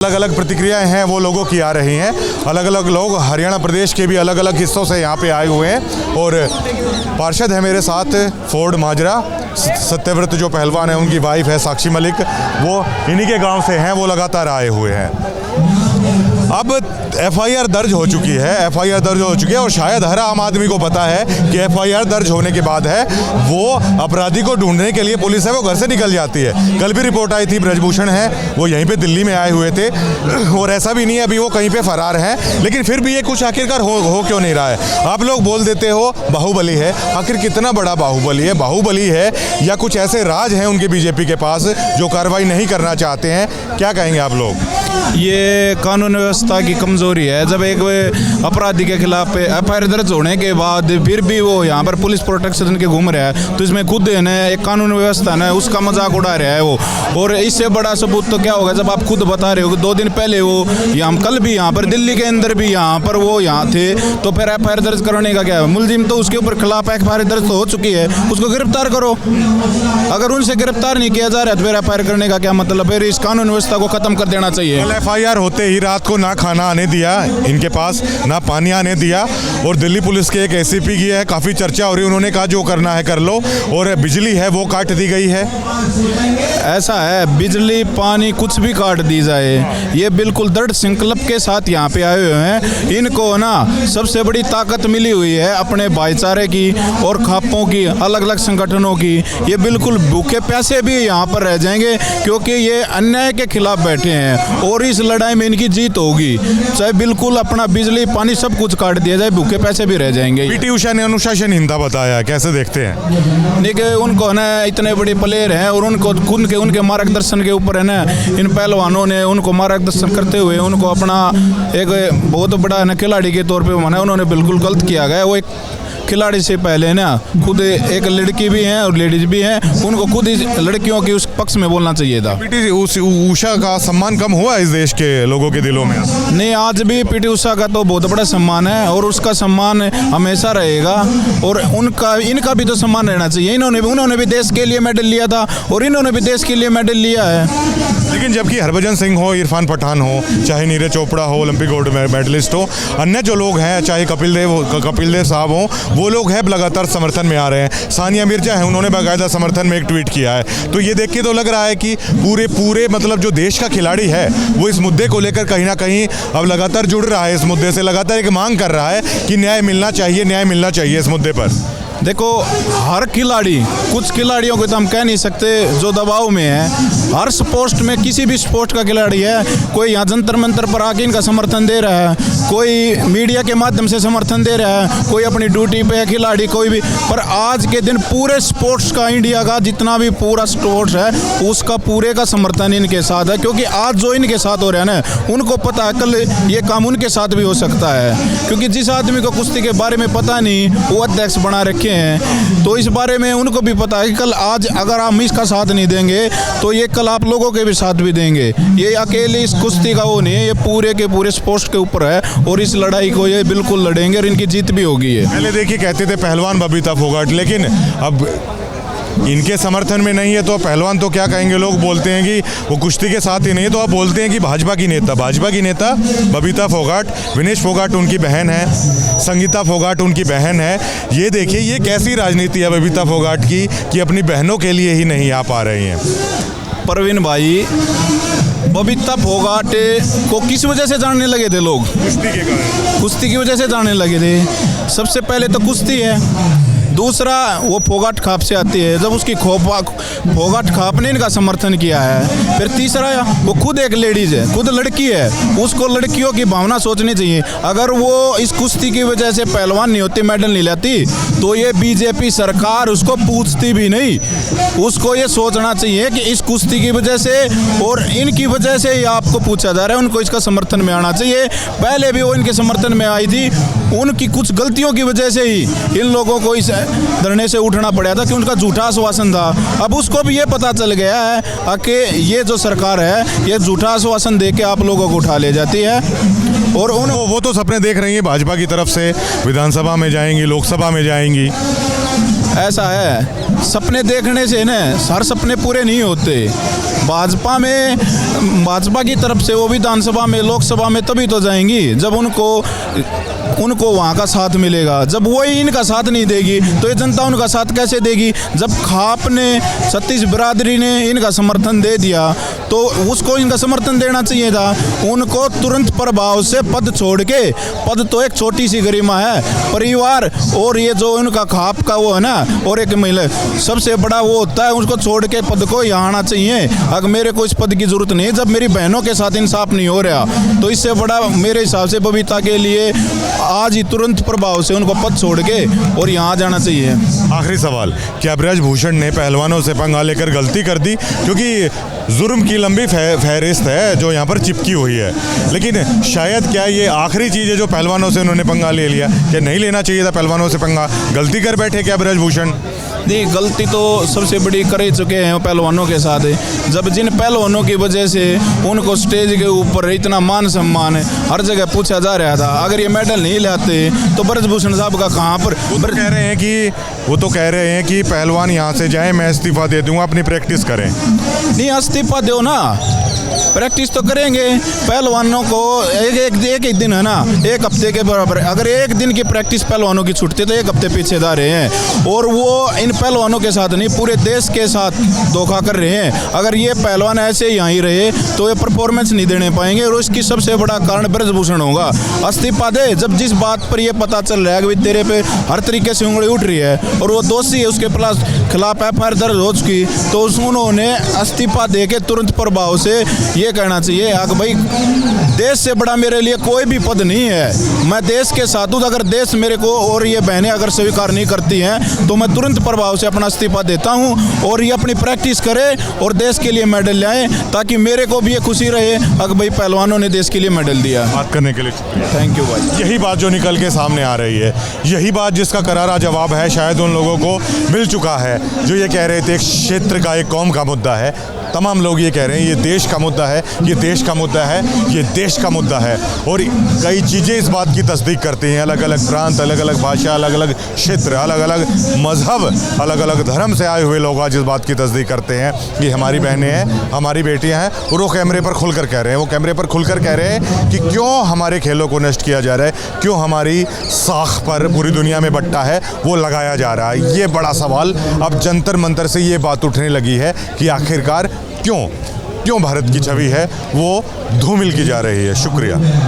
अलग अलग प्रतिक्रियाएं हैं वो लोगों की आ रही हैं। अलग अलग लोग हरियाणा प्रदेश के भी अलग अलग हिस्सों से यहाँ पे आए हुए हैं और पार्षद है मेरे साथ फोर्ड माजरा, सत्यव्रत जो पहलवान है उनकी वाइफ है साक्षी मलिक, वो इन्हीं के गांव से हैं, वो लगातार आए हुए हैं। अब एफआईआर दर्ज हो चुकी है, और शायद हर आम आदमी को पता है कि एफआईआर दर्ज होने के बाद है वो अपराधी को ढूंढने के लिए पुलिस है वो घर से निकल जाती है। कल भी रिपोर्ट आई थी, ब्रजभूषण है वो यहीं पे दिल्ली में आए हुए थे और ऐसा भी नहीं है अभी वो कहीं पे फरार हैं, लेकिन फिर भी ये कुछ आखिरकार हो क्यों नहीं रहा है। आप लोग बोल देते हो बाहुबली है, आखिर कितना बड़ा बाहुबली है या कुछ ऐसे राज हैं उनके बीजेपी के पास जो कार्रवाई नहीं करना चाहते हैं, क्या कहेंगे आप लोग? ये कानून व्यवस्था की कमजोरी है। जब एक अपराधी के खिलाफ एफआईआर दर्ज होने के बाद फिर भी वो यहाँ पर पुलिस प्रोटेक्शन के घूम रहा है, तो इसमें खुद है ना एक कानून व्यवस्था है उसका मजाक उड़ा रहा है वो। और इससे बड़ा सबूत तो क्या होगा जब आप खुद बता रहे हो कि 2 दिन पहले वो कल भी यहाँ पर दिल्ली के अंदर भी यहाँ पर वो यहाँ थे, तो फिर एफआईआर दर्ज करने का क्या है? मुलजिम तो उसके ऊपर खिलाफ एफआईआर दर्ज तो हो चुकी है, उसको गिरफ्तार करो। अगर उनसे गिरफ्तार नहीं किया जा रहा है तो फिर एफआईआर करने का क्या मतलब? फिर इस कानून व्यवस्था को खत्म कर देना चाहिए। एफआईआर होते ही रात को ना खाना आने दिया इनके पास, ना पानी आने दिया, और दिल्ली पुलिस के एक एसीपी की है काफ़ी चर्चा हो रही है, उन्होंने कहा जो करना है कर लो, और बिजली है वो काट दी गई है। ऐसा है, बिजली पानी कुछ भी काट दी जाए, ये बिल्कुल दृढ़ संकल्प के साथ यहाँ पे आए हुए हैं। इनको ना सबसे बड़ी ताकत मिली हुई है अपने भाईचारे की और खापों की, अलग अलग संगठनों की। ये बिल्कुल भूखे प्यासे भी यहाँ पर रह जाएंगे क्योंकि ये अन्याय के खिलाफ बैठे हैं और इस लड़ाई में इनकी जीत होगी। चाहे बिल्कुल अपना बिजली पानी सब कुछ काट दिया जाए, भूखे पैसे भी रह जाएंगे। पीटी उषा ने अनुशासनहीनता बताया, कैसे देखते हैं? देखिए उनको ना इतने बड़े प्लेयर हैं और उनको उनके मार्गदर्शन के ऊपर है ना इन पहलवानों ने उनको मार्गदर्शन करते हुए उनको अपना एक बहुत बड़ा ना खिलाड़ी के तौर पे माना। उन्होंने बिल्कुल गलत किया गया। वो एक खिलाड़ी से पहले ना खुद एक लड़की भी हैं और लेडीज भी हैं, उनको खुद इस लड़कियों के उस पक्ष में बोलना चाहिए था। पीटी उषा का सम्मान कम हुआ इस देश के लोगों के दिलों में? नहीं, आज भी पीटी उषा का तो बहुत बड़ा सम्मान है और उसका सम्मान हमेशा रहेगा और इनका भी तो सम्मान रहना चाहिए। उन्होंने भी देश के लिए मेडल लिया था और इन्होंने भी देश के लिए मेडल लिया है। लेकिन जबकि हरभजन सिंह हो, इरफान पठान हो, चाहे नीरज चोपड़ा हो, ओलंपिक गोल्ड मेडलिस्ट हो, अन्य जो लोग हैं चाहे कपिल देव साहब हो, वो लोग हैं लगातार समर्थन में आ रहे हैं। सानिया मिर्जा है, उन्होंने बाकायदा समर्थन में एक ट्वीट किया है। तो ये देख के तो लग रहा है कि पूरे मतलब जो देश का खिलाड़ी है वो इस मुद्दे को लेकर कहीं ना कहीं अब लगातार जुड़ रहा है, इस मुद्दे से लगातार एक मांग कर रहा है कि न्याय मिलना चाहिए इस मुद्दे पर। देखो हर खिलाड़ी, कुछ खिलाड़ियों को तो हम कह नहीं सकते जो दबाव में है, हर स्पोर्ट्स में किसी भी स्पोर्ट्स का खिलाड़ी है, कोई यहाँ जंतर मंतर पर आके इनका समर्थन दे रहा है, कोई मीडिया के माध्यम से समर्थन दे रहा है, कोई अपनी ड्यूटी पे है खिलाड़ी कोई भी। पर आज के दिन पूरे स्पोर्ट्स का, इंडिया का जितना भी पूरा स्पोर्ट्स है उसका पूरे का समर्थन इनके साथ है, क्योंकि आज जो इनके साथ हो रहा है ना उनको पता है कल ये काम उनके साथ भी हो सकता है। क्योंकि जिस आदमी को कुश्ती के बारे में पता नहीं वो अध्यक्ष बना रखे हैं, तो इस बारे में उनको भी पता है कि कल आज अगर हम इसका साथ नहीं देंगे तो ये कल आप लोगों के भी साथ भी देंगे। ये अकेले इस कुश्ती का वो नहीं है, ये पूरे के पूरे स्पोर्ट्स के ऊपर है और इस लड़ाई को ये बिल्कुल लड़ेंगे और इनकी जीत भी होगी। है पहले देखिए कहते थे पहलवान बबीता फोगाट, लेकिन अब इनके समर्थन में नहीं है तो पहलवान तो क्या कहेंगे? लोग बोलते हैं कि वो कुश्ती के साथ ही नहीं है, तो आप बोलते हैं कि भाजपा की नेता बबीता फोगाट, विनेश फोगाट उनकी बहन है, संगीता फोगाट उनकी बहन है। ये देखिए ये कैसी राजनीति है बबीता फोगाट की कि अपनी बहनों के लिए ही नहीं आ पा रही हैं। परवीन भाई, बबीता फोगाट को किस वजह से जानने लगे थे लोग? कुश्ती की वजह से जानने लगे थे। सबसे पहले तो कुश्ती है, दूसरा वो फोगाट खाप से आती है, जब उसकी फोगाट खाप ने इनका समर्थन किया है। फिर तीसरा वो खुद एक लेडीज है, खुद लड़की है, उसको लड़कियों की भावना सोचनी चाहिए। अगर वो इस कुश्ती की वजह से पहलवान नहीं होती, मेडल नहीं लाती, तो ये बीजेपी सरकार उसको पूछती भी नहीं। उसको ये सोचना चाहिए कि इस कुश्ती की वजह से और इनकी वजह से ही आपको पूछा जा रहा है, उनको इसका समर्थन में आना चाहिए। पहले भी वो इनके समर्थन में आई थी, उनकी कुछ गलतियों की वजह से ही इन लोगों को इस धरने से उठना पड़ा था कि उनका झूठा आश्वासन था। अब उसको भी ये पता चल गया है कि ये जो सरकार है ये झूठा आश्वासन दे के आप लोगों को उठा ले जाती है। और वो तो सपने देख रही है भाजपा की तरफ से, विधानसभा में जाएंगी, लोकसभा में जाएंगी। ऐसा है, सपने देखने से ना हर सपने पूरे नहीं होते। भाजपा की तरफ से वो विधानसभा में, लोकसभा में तभी तो जाएंगी जब उनको वहाँ का साथ मिलेगा। जब वही इनका साथ नहीं देगी तो ये जनता उनका साथ कैसे देगी? जब खाप ने, सतीश बिरादरी ने इनका समर्थन दे दिया तो उसको इनका समर्थन देना चाहिए था। उनको तुरंत प्रभाव से पद छोड़ के, पद तो एक छोटी सी गरिमा है, परिवार और ये जो उनका खाप का वो है ना, और एक महिला सबसे बड़ा वो होता है, उसको छोड़ के पद को यहाँ आना चाहिए। अगर मेरे को इस पद की जरूरत नहीं है, जब मेरी बहनों के साथ इंसाफ नहीं हो रहा तो इससे बड़ा मेरे हिसाब से बबीता के लिए आज ही तुरंत प्रभाव से उनको पद छोड़ के और यहाँ जाना चाहिए। आखिरी सवाल, क्या ब्रजभूषण ने पहलवानों से पंगा लेकर गलती कर दी? क्योंकि जुर्म की लंबी फहरिस्त है जो यहाँ पर चिपकी हुई है, लेकिन शायद क्या ये आखिरी चीज़ है जो पहलवानों से उन्होंने पंगा ले लिया? क्या नहीं लेना चाहिए था पहलवानों से पंगा? गलती कर बैठे क्या ब्रजभूषण? नहीं, गलती तो सबसे बड़ी कर ही चुके हैं पहलवानों के साथ। जब जिन पहलवानों की वजह से उनको स्टेज के ऊपर इतना मान सम्मान हर जगह पूछा जा रहा था, अगर ये मेडल नहीं लाते तो ब्रजभूषण साहब का कहाँ पर? वो तो कह रहे हैं कि पहलवान यहाँ से जाएं, मैं इस्तीफा दे दूंगा, अपनी प्रैक्टिस करें। नहीं, इस्तीफा दो ना, प्रैक्टिस तो करेंगे। पहलवानों को एक दिन है ना, एक हफ्ते के बराबर, अगर एक दिन की प्रैक्टिस पहलवानों की छूटती तो एक हफ्ते पीछे जा रहे हैं, और वो इन पहलवानों के साथ नहीं पूरे देश के साथ धोखा कर रहे हैं। अगर ये पहलवान ऐसे यहाँ रहे तो ये परफॉर्मेंस नहीं देने पाएंगे, और उसकी सबसे बड़ा कारण ब्रजभूषण होगा। इस्तीफा दे। जब जिस बात पर ये पता चल रहा है कि तेरे पे हर तरीके से उंगली उठ रही है और वो दोषी है, उसके खिलाफ FIR दर्ज हो चुकी, तो उन्होंने इस्तीफा दे के तुरंत प्रभाव से ये कहना चाहिए कि भाई देश से बड़ा मेरे लिए कोई भी पद नहीं है, मैं देश के साथ हूँ। अगर देश मेरे को और ये बहनें अगर स्वीकार नहीं करती हैं तो मैं तुरंत प्रभाव से अपना इस्तीफा देता हूँ, और ये अपनी प्रैक्टिस करे और देश के लिए मेडल लाएं, ताकि मेरे को भी ये खुशी रहे अगर भाई पहलवानों ने देश के लिए मेडल दिया। बात करने के लिए थैंक यू भाई। यही बात जो निकल के सामने आ रही है, यही बात जिसका करारा जवाब है शायद उन लोगों को मिल चुका है जो ये कह रहे थे एक क्षेत्र का, एक कौम का मुद्दा है। तमाम लोग ये कह रहे हैं ये देश का मुद्दा है, ये देश का मुद्दा है, ये देश का मुद्दा है। और कई चीज़ें इस बात की तस्दीक करती हैं, अलग अलग प्रांत, अलग अलग भाषा, अलग अलग क्षेत्र, अलग अलग मजहब, अलग अलग धर्म से आए हुए लोग आज इस बात की तस्दीक करते हैं कि हमारी बहनें हैं, हमारी बेटियां हैं, और वो कैमरे पर खुलकर कह रहे हैं, वो कैमरे पर खुलकर कह रहे हैं कि क्यों हमारे खेलों को नष्ट किया जा रहा है, क्यों हमारी साख पर पूरी दुनिया में बट्टा है वो लगाया जा रहा है। ये बड़ा सवाल अब जंतर मंतर से ये बात उठने लगी है कि आखिरकार क्यों भारत की छवि है वो धूमिल की जा रही है। शुक्रिया।